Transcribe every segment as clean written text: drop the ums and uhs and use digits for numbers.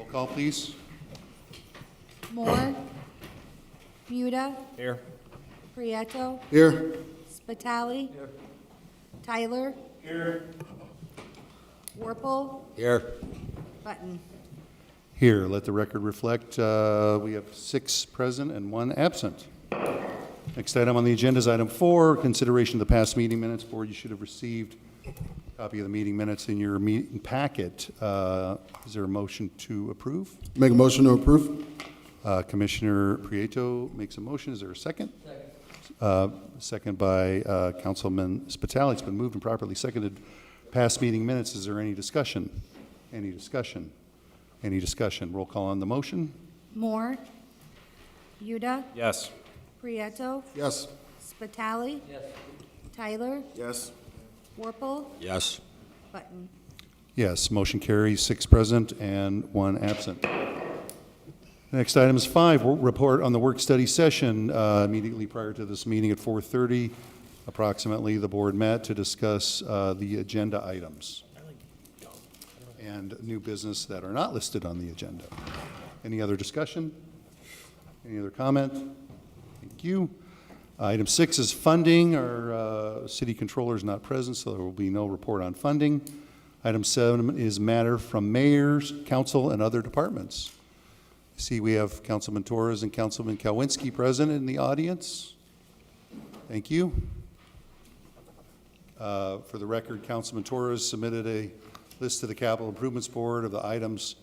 call, please. Moore. Muda. Here. Prieto. Here. Spitali. Here. Tyler. Here. Warple. Here. Button. Here, let the record reflect, we have 6 present and 1 absent. Next item on the agenda is item 4, consideration of the past meeting minutes. Board, you should have received a copy of the meeting minutes in your meeting packet. Is there a motion to approve? Make a motion to approve. Commissioner Prieto makes a motion. Is there a second? Second by Councilman Spitali. It's been moved and properly seconded. Past meeting minutes. Is there any discussion? Any discussion? Any discussion? Roll call on the motion. Moore. Muda. Yes. Prieto. Yes. Spitali. Yes. Tyler. Yes. Warple. Yes. Button. Yes, motion carries, 6 present and 1 absent. Next item is 5, report on the work study session. Immediately prior to this meeting at 4:30, approximately, the board met to discuss the agenda items and new business that are not listed on the agenda. Any other discussion? Any other comment? Thank you. Item 6 is funding. Our city controller is not present, so there will be no report on funding. Item 7 is matter from mayors, council, and other departments. I see we have Councilman Torres and Councilman Kowinski present in the audience. Thank you. For the record, Councilman Torres submitted a list to the Capital Improvements Board of the items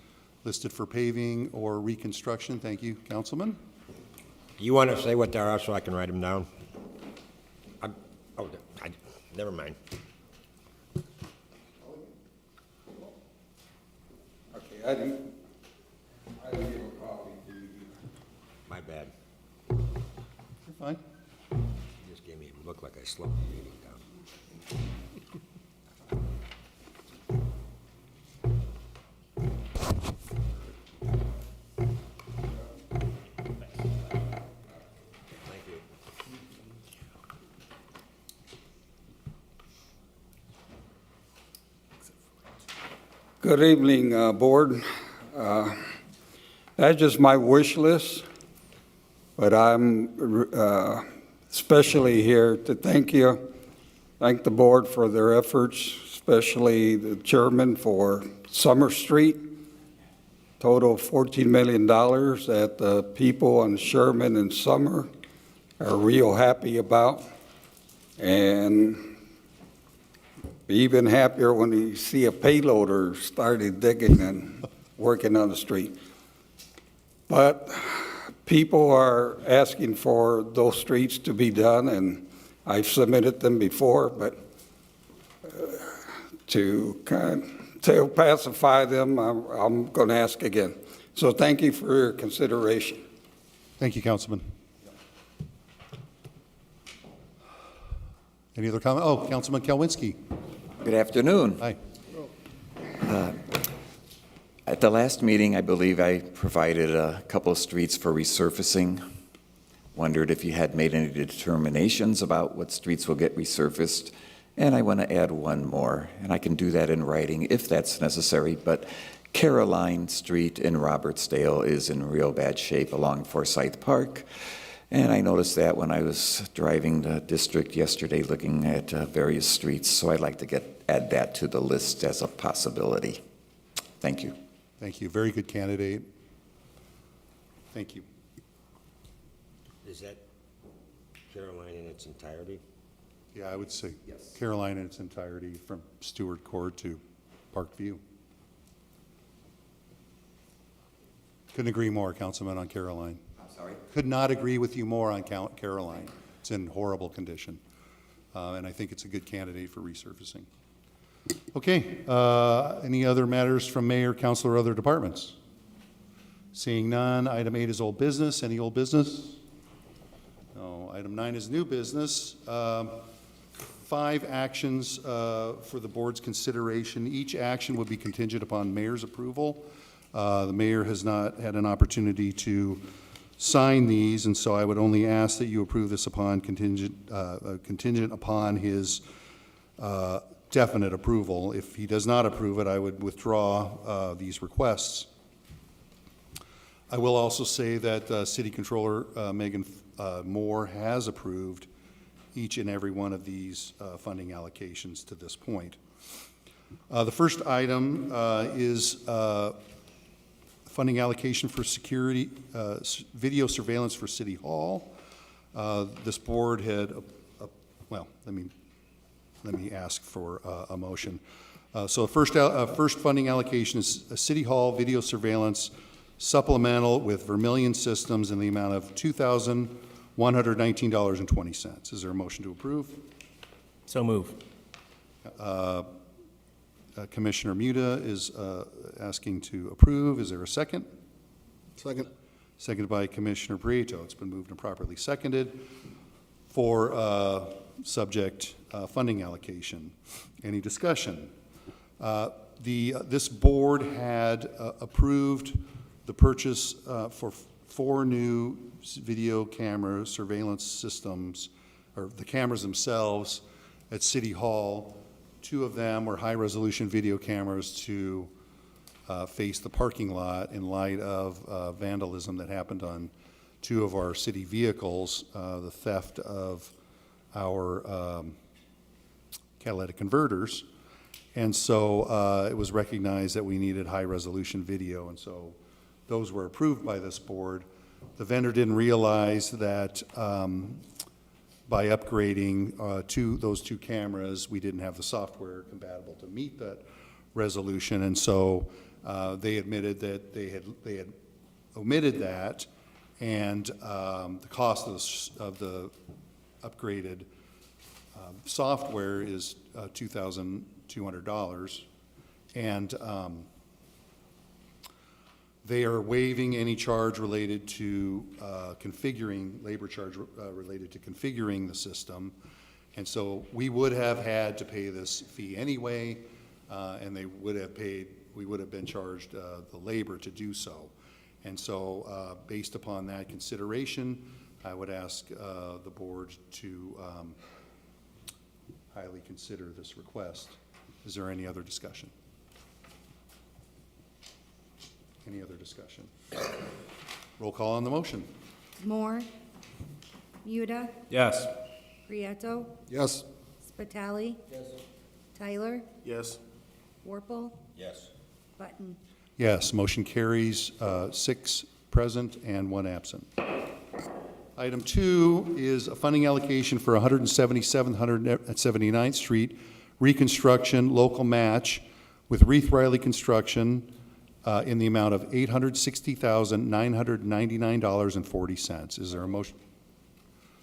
listed for paving or reconstruction. Thank you, Councilman. You want to say what they are so I can write them down? Never mind. Okay, I didn't give a copy to you. My bad. You're fine. You just gave me a look like I slowed the meeting down. Thank you. Good evening, Board. That's just my wish list, but I'm especially here to thank the Board for their efforts, especially the chairman for Summer Street. Total of $14 million that the people on Sherman and Summer are real happy about. And be even happier when you see a payloader started digging and working on the street. But people are asking for those streets to be done, and I've submitted them before, but to pacify them, I'm going to ask again. So thank you for your consideration. Thank you, Councilman. Any other comment? Oh, Councilman Kowinski. Good afternoon. Hi. At the last meeting, I believe I provided a couple of streets for resurfacing. Wondered if you had made any determinations about what streets will get resurfaced. And I want to add one more, and I can do that in writing if that's necessary, but Caroline Street in Robertsdale is in real bad shape along Forsyth Park. And I noticed that when I was driving the district yesterday looking at various streets, so I'd like to add that to the list as a possibility. Thank you. Thank you. Very good candidate. Thank you. Is that Caroline in its entirety? Yeah, I would say Caroline in its entirety from Stewart Court to Parkview. Couldn't agree more, Councilman, on Caroline. I'm sorry? Could not agree with you more on Caroline. It's in horrible condition. And I think it's a good candidate for resurfacing. Okay, any other matters from mayor, council, or other departments? Seeing none, item 8 is old business. Any old business? No. Item 9 is new business. 5 actions for the board's consideration. Each action would be contingent upon mayor's approval. The mayor has not had an opportunity to sign these, and so I would only ask that you approve this upon contingent upon his definite approval. If he does not approve it, I would withdraw these requests. I will also say that City Controller Megan Moore has approved each and every one of these funding allocations to this point. The first item is funding allocation for security, video surveillance for City Hall. This board had, well, let me ask for a motion. So first funding allocation is a City Hall video surveillance supplemental with Vermilion Systems in the amount of $2,119.20. Is there a motion to approve? So move. Commissioner Muda is asking to approve. Is there a second? Second. Seconded by Commissioner Prieto. It's been moved and properly seconded for subject funding allocation. Any discussion? This board had approved the purchase for 4 new video camera surveillance systems, or the cameras themselves, at City Hall. 2 of them were high-resolution video cameras to face the parking lot in light of vandalism that happened on 2 of our city vehicles, the theft of our catalytic converters. And so it was recognized that we needed high-resolution video, and so those were approved by this board. The vendor didn't realize that by upgrading those 2 cameras, we didn't have the software compatible to meet that resolution, and so they admitted that they had omitted that, and the cost of the upgraded software is $2,200, and they are waiving any charge related to labor charge related to configuring the system. And so we would have had to pay this fee anyway, and we would have been charged the labor to do so. And so based upon that consideration, I would ask the board to highly consider this request. Is there any other discussion? Any other discussion? Roll call on the motion. Moore, Muda, Yes. Prieto, Yes. Spitali. Tyler, Yes. Warple, Yes. Button. Yes, motion carries 6 present and 1 absent. Item 2 is a funding allocation for 177th, 179th Street reconstruction local match with Reith Riley Construction in the amount of $860,999.40. Is there a motion?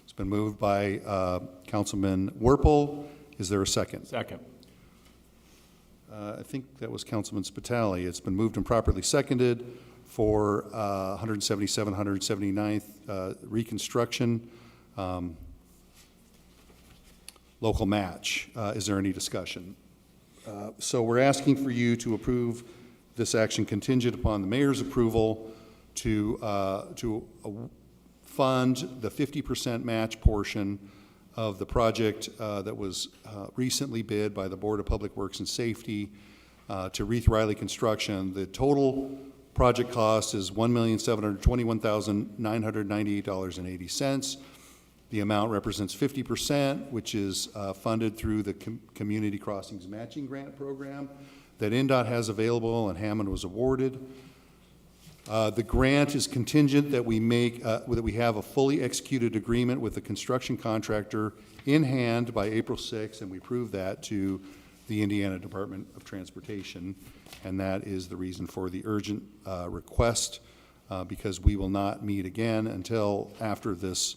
It's been moved by Councilman Werpel. Is there a second? Second. I think that was Councilman Spitali. It's been moved and properly seconded for 177, 179th reconstruction local match. Is there any discussion? So we're asking for you to approve this action contingent upon the mayor's approval to fund the 50% match portion of the project that was recently bid by the Board of Public Works and Safety to Reith Riley Construction. The total project cost is $1,721,998.80. The amount represents 50%, which is funded through the Community Crossings Matching Grant Program that NDOT has available and Hammond was awarded. The grant is contingent that we have a fully executed agreement with the construction contractor in hand by April 6th, and we prove that to the Indiana Department of Transportation, and that is the reason for the urgent request, because we will not meet again until after this,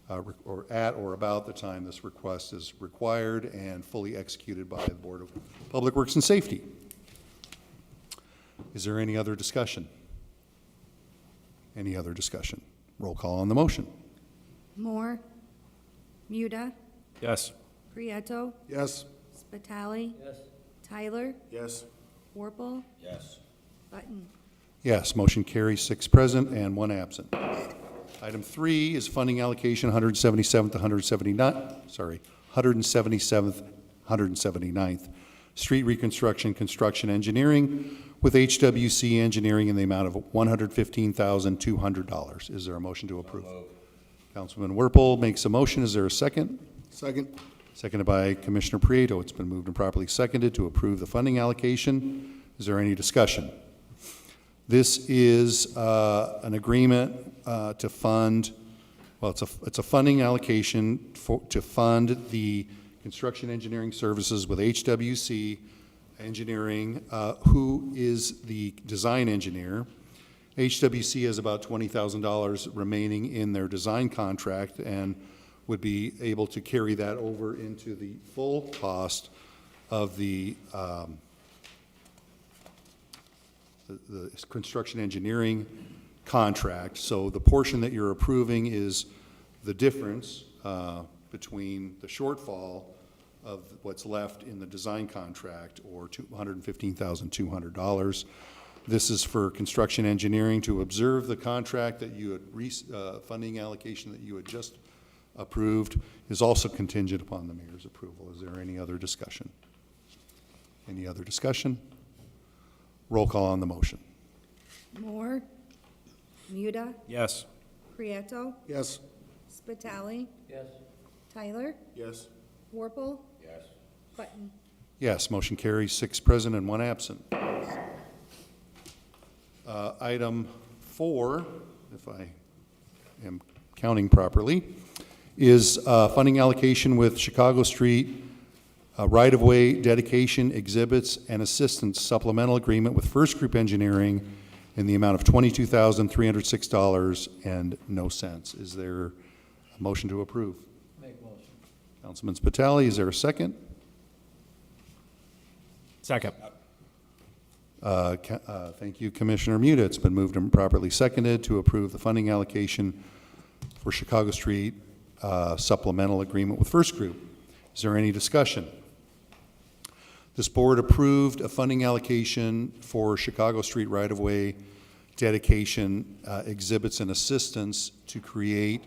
or at or about the time this request is required and fully executed by the Board of Public Works and Safety. Is there any other discussion? Any other discussion? Roll call on the motion. Moore, Muda, Yes. Prieto, Yes. Spitali. Tyler, Yes. Warple, Yes. Button. Yes, motion carries 6 present and 1 absent. Item 3 is funding allocation 177th, 179th Street Reconstruction Construction Engineering with HWC Engineering in the amount of $115,200. Is there a motion to approve? Councilman Werpel makes a motion. Is there a second? Second. Seconded by Commissioner Prieto. It's been moved and properly seconded to approve the funding allocation. Is there any discussion? This is an agreement to fund, well, it's a funding allocation to fund the construction engineering services with HWC Engineering, who is the design engineer. HWC has about $20,000 remaining in their design contract and would be able to carry that over into the full cost of the construction engineering contract. So the portion that you're approving is the difference between the shortfall of what's left in the design contract, or $115,200. This is for construction engineering to observe the contract that you had, funding allocation that you had just approved is also contingent upon the mayor's approval. Is there any other discussion? Any other discussion? Roll call on the motion. Moore, Muda, Yes. Prieto, Yes. Spitali. Yes. Tyler, Yes. Warple, Yes. Button. Yes, motion carries, 6 present and 1 absent. Item 4, if I am counting properly, is funding allocation with Chicago Street right-of-way dedication, exhibits, and assistance supplemental agreement with First Group Engineering in the amount of $22,306 and no cents. Is there a motion to approve? Make motion. Councilman Spitali, is there a second? Second. Thank you, Commissioner Muda. It's been moved and properly seconded to approve the funding allocation for Chicago Street supplemental agreement with First Group. Is there any discussion? This board approved a funding allocation for Chicago Street right-of-way dedication, exhibits, and assistance to create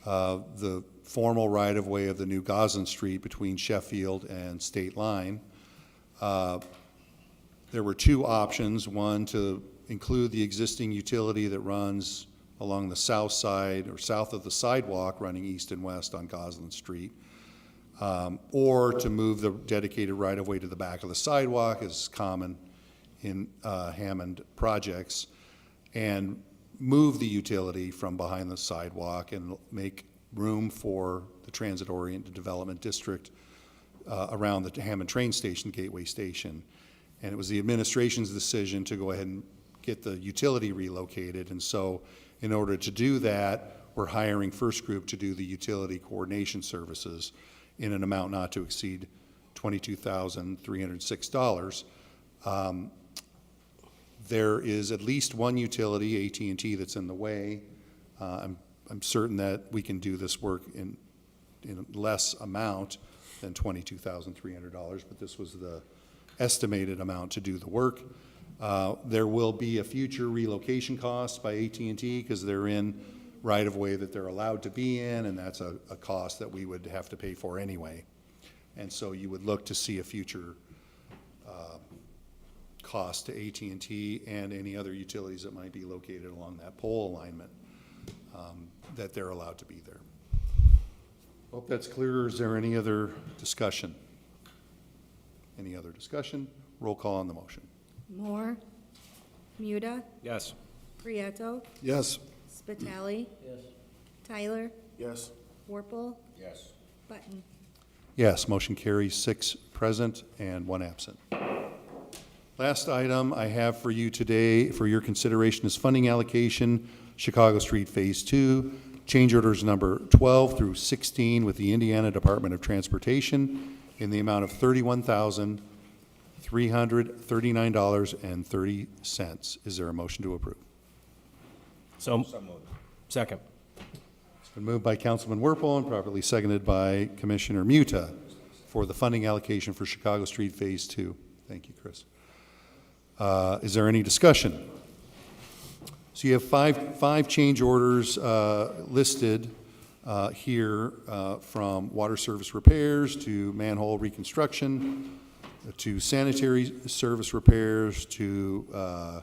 the formal right-of-way of the new Goslin Street between Sheffield and State Line. There were 2 options, one to include the existing utility that runs along the south side or south of the sidewalk running east and west on Goslin Street, or to move the dedicated right-of-way to the back of the sidewalk, as common in Hammond projects, and move the utility from behind the sidewalk and make room for the transit-oriented development district around the Hammond train station, Gateway Station. And it was the administration's decision to go ahead and get the utility relocated. And so in order to do that, we're hiring First Group to do the utility coordination services in an amount not to exceed $22,306. There is at least one utility, AT&T, that's in the way. I'm certain that we can do this work in less amount than $22,300, but this was the estimated amount to do the work. There will be a future relocation cost by AT&T because they're in right-of-way that they're allowed to be in, and that's a cost that we would have to pay for anyway. And so you would look to see a future cost to AT&T and any other utilities that might be located along that pole alignment that they're allowed to be there. Hope that's clear. Is there any other discussion? Any other discussion? Roll call on the motion. Moore, Muda, Yes. Prieto, Yes. Spitali. Yes. Tyler, Yes. Warple, Yes. Button. Yes, motion carries, 6 present and 1 absent. Last item I have for you today for your consideration is funding allocation, Chicago Street Phase 2, change orders number 12 through 16 with the Indiana Department of Transportation in the amount of $31,339.30. Is there a motion to approve? So moved. Second. It's been moved by Councilman Werpel and properly seconded by Commissioner Muta for the funding allocation for Chicago Street Phase 2. Thank you, Chris. Is there any discussion? So you have five change orders listed here from water service repairs to manhole reconstruction, to sanitary service repairs, to a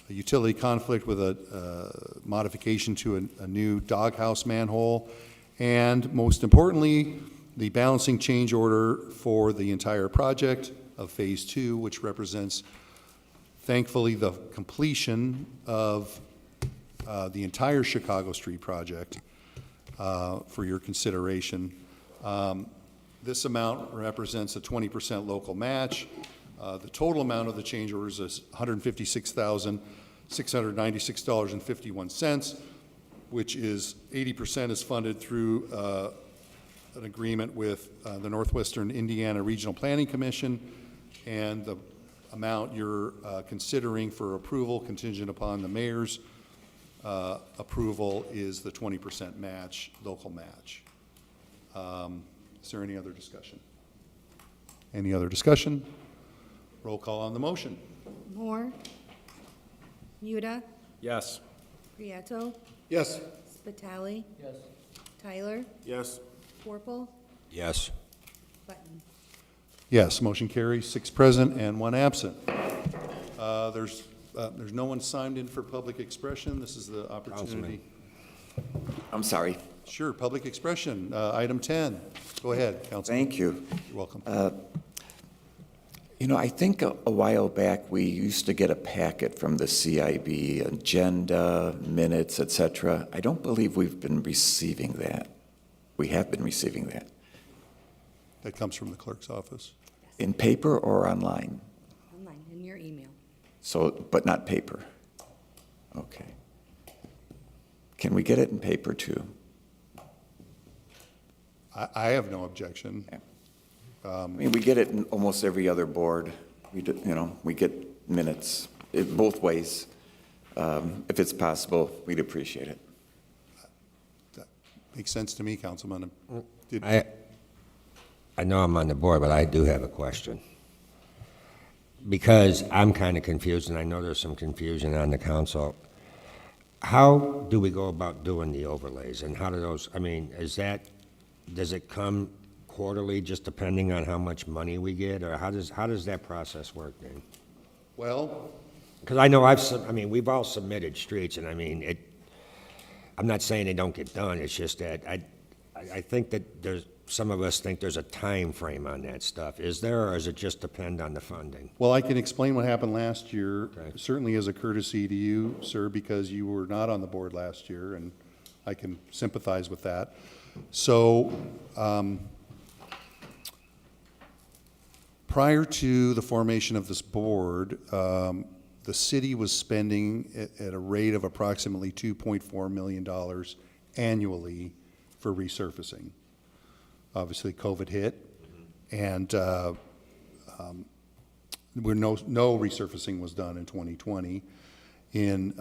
utility conflict with a modification to a new doghouse manhole, and most importantly, the balancing change order for the entire project of Phase 2, which represents, thankfully, the completion of the entire Chicago Street project for your consideration. This amount represents a 20% local match. The total amount of the change orders is $156,696.51, which is 80% is funded through an agreement with the Northwestern Indiana Regional Planning Commission, and the amount you're considering for approval contingent upon the mayor's approval is the 20% match, local match. Is there any other discussion? Any other discussion? Roll call on the motion. Moore, Muda, Yes. Prieto, Yes. Spitali. Yes. Tyler, Yes. Warple, Yes. Button. Yes, motion carries, 6 present and 1 absent. There's no one signed in for public expression. This is the opportunity. I'm sorry. Sure, public expression, item 10. Go ahead, Councilman. Thank you. You're welcome. You know, I think a while back, we used to get a packet from the CIB, agenda, minutes, et cetera. I don't believe we've been receiving that. We have been receiving that. That comes from the clerk's office. In paper or online? Online, in your email. So, but not paper? Okay. Can we get it in paper too? I have no objection. I mean, we get it in almost every other board. We do, you know, we get minutes both ways. If it's possible, we'd appreciate it. That makes sense to me, Councilman. I know I'm on the board, but I do have a question. Because I'm kind of confused, and I know there's some confusion on the council. How do we go about doing the overlays, and how do those, I mean, does it come quarterly, just depending on how much money we get, or how does that process work then? Well, Because I know we've all submitted streets, and I mean, I'm not saying they don't get done, it's just that I think that some of us think there's a time frame on that stuff. Is there, or does it just depend on the funding? well, I can explain what happened last year, Okay. certainly as a courtesy to you, sir, because you were not on the board last year, and I can sympathize with that. So, prior to the formation of this board, the city was spending at a rate of approximately $2.4 million annually for resurfacing. Obviously, COVID hit, and no resurfacing was done in 2020. In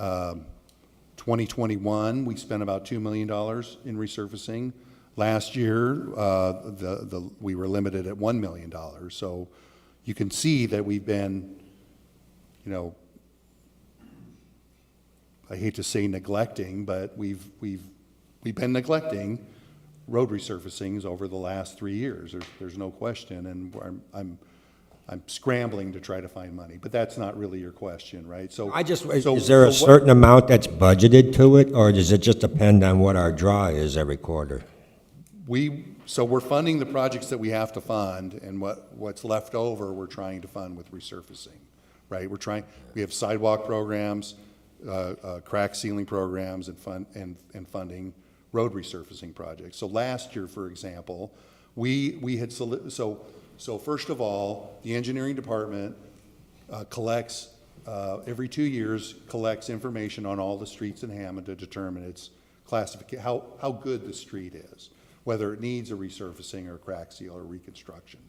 2021, we spent about $2 million in resurfacing. Last year, we were limited at $1 million. So you can see that we've been, you know, I hate to say neglecting, but we've been neglecting road resurfacings over the last 3 years. There's no question, and I'm scrambling to try to find money, but that's not really your question, right? So Is there a certain amount that's budgeted to it, or does it just depend on what our draw is every quarter? So we're funding the projects that we have to fund, and what's left over, we're trying to fund with resurfacing, right? We have sidewalk programs, crack sealing programs, and funding road resurfacing projects. So last year, for example, we had, so first of all, the engineering department collects, every 2 years, collects information on all the streets in Hammond to determine its classification, how good the street is, whether it needs a resurfacing or crack seal or reconstruction.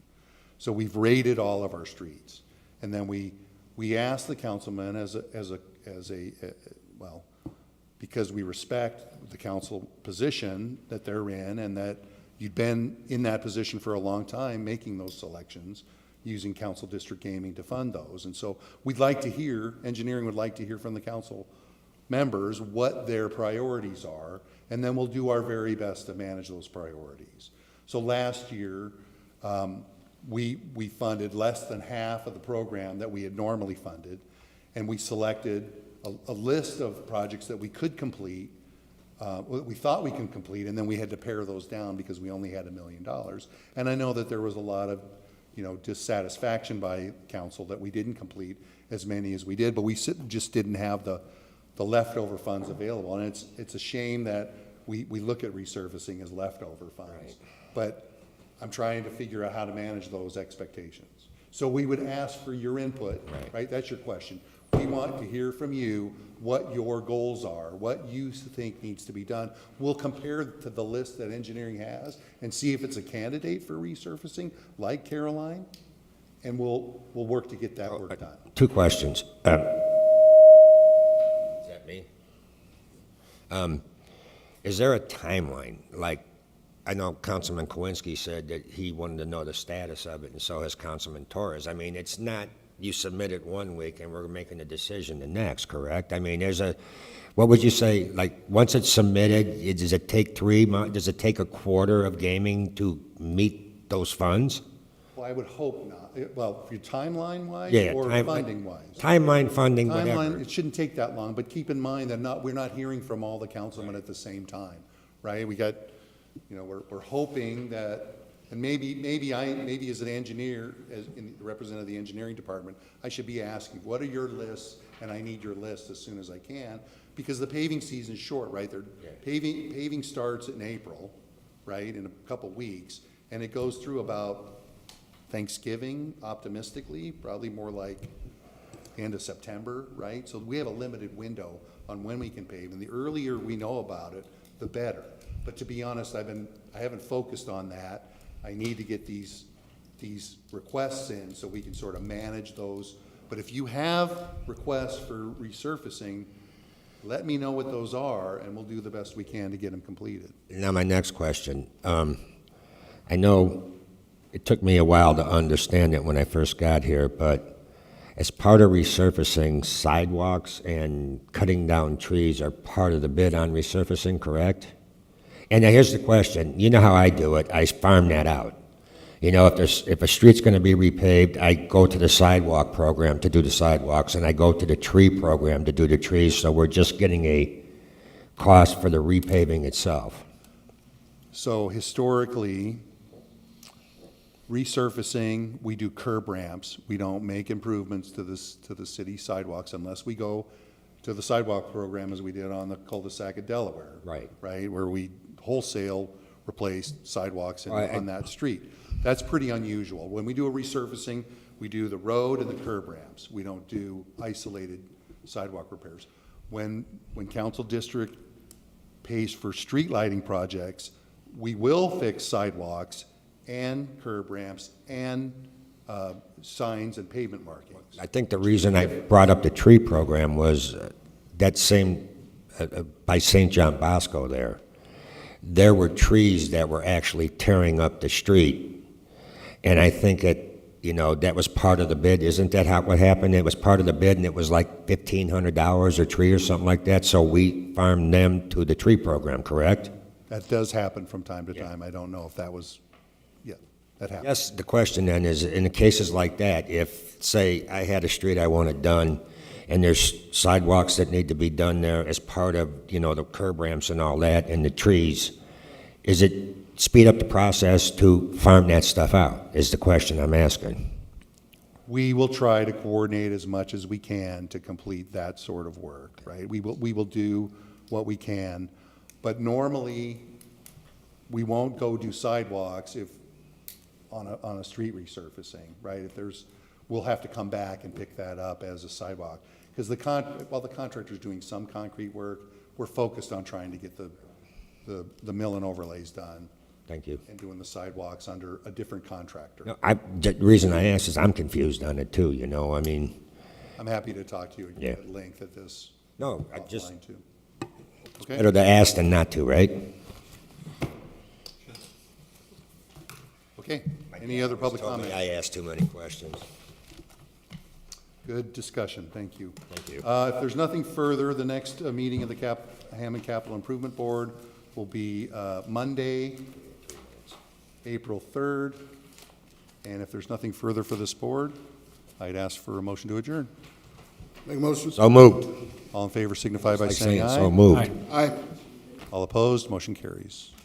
So we've rated all of our streets, and then we ask the councilman well, because we respect the council position that they're in, and that you've been in that position for a long time, making those selections, using council district gaming to fund those. And so engineering would like to hear from the council members what their priorities are, and then we'll do our very best to manage those priorities. So last year, we funded less than half of the program that we had normally funded, and we selected a list of projects that we could complete, we thought we could complete, and then we had to pare those down because we only had $1 million. And I know that there was a lot of, dissatisfaction by council that we didn't complete as many as we did, but we just didn't have the leftover funds available. And it's a shame that we look at resurfacing as leftover funds. Right. But I'm trying to figure out how to manage those expectations. So we would ask for your input, right? That's your question. We want to hear from you what your goals are, what you think needs to be done. We'll compare to the list that engineering has and see if it's a candidate for resurfacing, like Caroline, and we'll work to get that work done. 2 questions. Is that me? Is there a timeline? Like, I know Councilman Kowinski said that he wanted to know the status of it, and so has Councilman Torres. I mean, it's not you submit it one week and we're making a decision the next, correct? I mean, what would you say, like, once it's submitted, does it take 3 months, does it take a quarter of gaming to meet those funds? Well, I would hope not. Well, for timeline-wise Yeah, or funding-wise? Timeline, funding, Timeline, whatever. it shouldn't take that long, but keep in mind that we're not hearing from all the councilmen at the same time, right? We got, we're hoping that, and maybe as an engineer, as in representative of the engineering department, I should be asking, what are your lists? And I need your list as soon as I can, because the paving season's short, right? Paving starts in April, right, in a couple weeks, and it goes through about Thanksgiving, optimistically, probably more like the end of September, right? So we have a limited window on when we can pave, and the earlier we know about it, the better. But to be honest, I haven't focused on that. I need to get these requests in so we can sort of manage those. But if you have requests for resurfacing, let me know what those are, and we'll do the best we can to get them completed. Now, my next question. I know it took me a while to understand it when I first got here, but as part of resurfacing, sidewalks and cutting down trees are part of the bid on resurfacing, correct? And now here's the question. You know how I do it. I farm that out. If a street's going to be repaved, I go to the sidewalk program to do the sidewalks, and I go to the tree program to do the trees, so we're just getting a cost for the repaving itself. So historically, resurfacing, we do curb ramps. We don't make improvements to the city sidewalks unless we go to the sidewalk program as we did on the cul-de-sac at Delaware. Right. Right, where we wholesale replaced sidewalks Well, on that street. That's pretty unusual. When we do a resurfacing, we do the road and the curb ramps. We don't do isolated sidewalk repairs. When council district pays for street lighting projects, we will fix sidewalks and curb ramps and signs and pavement markings. I think the reason I brought up the tree program was that same, by St. John Bosco there were trees that were actually tearing up the street. And I think that was part of the bid. Isn't that what happened? It was part of the bid, and it was like $1,500 a tree or something like that, so we farmed them to the tree program, correct? That does happen from time to time. I don't know if that was, yeah, that happens. Yes, the question then is, in cases like that, if, say, I had a street I wanted done, and there's sidewalks that need to be done there as part of, the curb ramps and all that, and the trees, is it speed up the process to farm that stuff out, is the question I'm asking. We will try to coordinate as much as we can to complete that sort of work, right? We will do what we can, but normally, we won't go do sidewalks if, on a street resurfacing, right? We'll have to come back and pick that up as a sidewalk. Because while the contractor's doing some concrete work, we're focused on trying to get the mill and overlays done. Thank you. And doing the sidewalks under a different contractor. No, the reason I asked is I'm confused on it too, I mean. I'm happy to talk to you Yeah. at length at this. No, I just, offline, too. Okay? better to ask than not to, right? Okay, any other public Told me comment? I asked too many questions. Good discussion, thank you. Thank you. If there's nothing further, the next meeting of the Hammond Capital Improvement Board will be Monday, April 3rd And if there's nothing further for this board, I'd ask for a motion to adjourn. Make a motion. So moved. All in favor signify by Like saying saying aye. so moved. Aye. All opposed, motion carries.